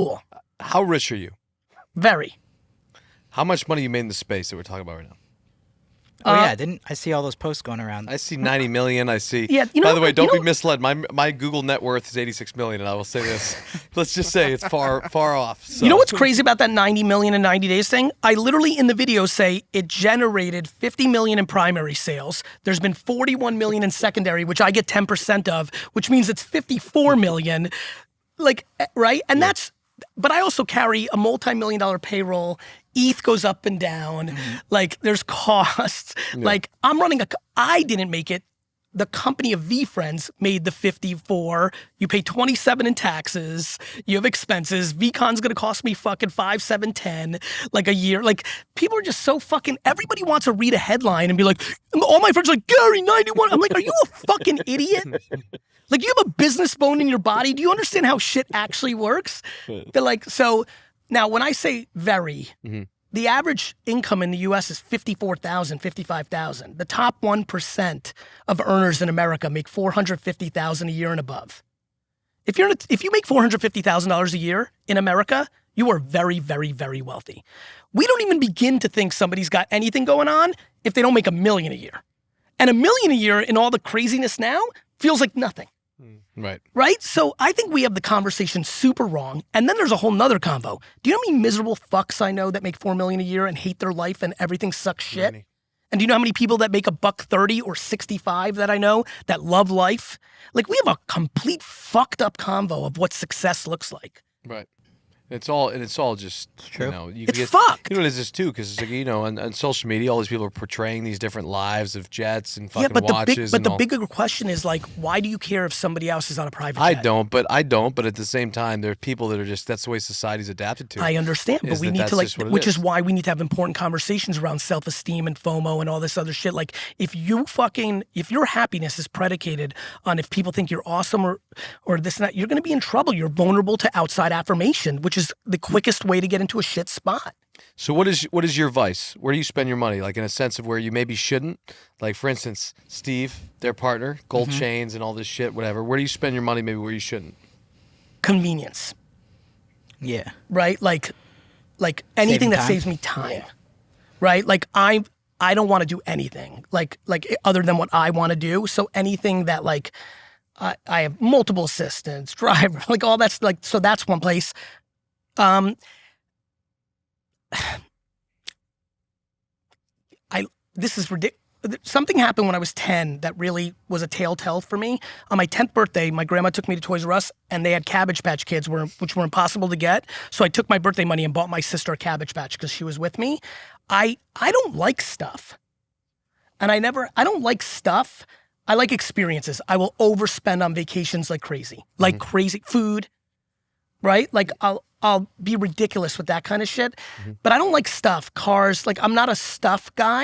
Cool. How rich are you? Very. How much money you made in the space that we're talking about right now? Oh yeah, didn't I see all those posts going around? I see 90 million. I see. Yeah, By the way, don't be misled. My Google net worth is 86 million, and I will say this. Let's just say it's far off. So. You know what's crazy about that 90 million in 90 days thing? I literally in the video say it generated 50 million in primary sales. There's been 41 million in secondary, which I get 10% of, which means it's 54 million. Like, right? And that's, but I also carry a multi-million-dollar payroll. ETH goes up and down. Like, there's costs. Like, I'm running I didn't make it. The company of VFriends made the 54. You pay 27 in taxes. You have expenses. VCon's gonna cost me fucking 5, 7, 10, like a year. Like, people are just so fucking, everybody wants to read a headline and be like, all my friends are like, Gary, 91. I'm like, are you a fucking idiot? Like, you have a business bone in your body. Do you understand how shit actually works? They're like, so now when I say very, the average income in the US is 54,000, 55,000. The top 1% of earners in America make 450,000 a year and above. If you make $450,000 a year in America, you are very, very, very wealthy. We don't even begin to think somebody's got anything going on if they don't make $1 million a year. And $1 million a year in all the craziness now feels like nothing. Right. Right? So I think we have the conversation super wrong. And then there's a whole nother convo. Do you know how many miserable fucks I know that make $4 million a year and hate their life and everything sucks shit? Many. And do you know how many people that make $130 or 65 that I know that love life? Like, we have a complete fucked up convo of what success looks like. Right. It's all just, you know, you It's get, fucked. You know what it is too, because it's like, you know, on social media, all these people are portraying these different lives of jets and fucking watches. But the bigger question is like, why do you care if somebody else is on a private jet? I don't, but at the same time, there are people that are just, that's the way society's adapted to. I understand, but we need to like, which is why we need to have important conversations around self-esteem and FOMO and all this other shit. Like, if your happiness is predicated on if people think you're awesome or this and that, you're gonna be in trouble. You're vulnerable to outside affirmation, which is the quickest way to get into a shit spot. So what is your vice? Where do you spend your money? Like, in a sense of where you maybe shouldn't? Like, for instance, Steve, their partner, gold chains and all this shit, whatever. Where do you spend your money maybe where you shouldn't? Convenience. Yeah. Right? Like anything that saves me time. Yeah. Right? Like, I don't want to do anything like other than what I want to do. So anything that like I have multiple assistants, driver, like all that's like, so that's one place. This is ridiculous. Something happened when I was 10 that really was a telltale for me. On my 10th birthday, my grandma took me to Toys R Us and they had Cabbage Patch Kids which were impossible to get. So I took my birthday money and bought my sister a Cabbage Patch because she was with me. I don't like stuff. And I don't like stuff. I like experiences. I will overspend on vacations like crazy. Like crazy. Food, right? Like I'll be ridiculous with that kind of shit. But I don't like stuff, cars. Like, I'm not a stuff guy.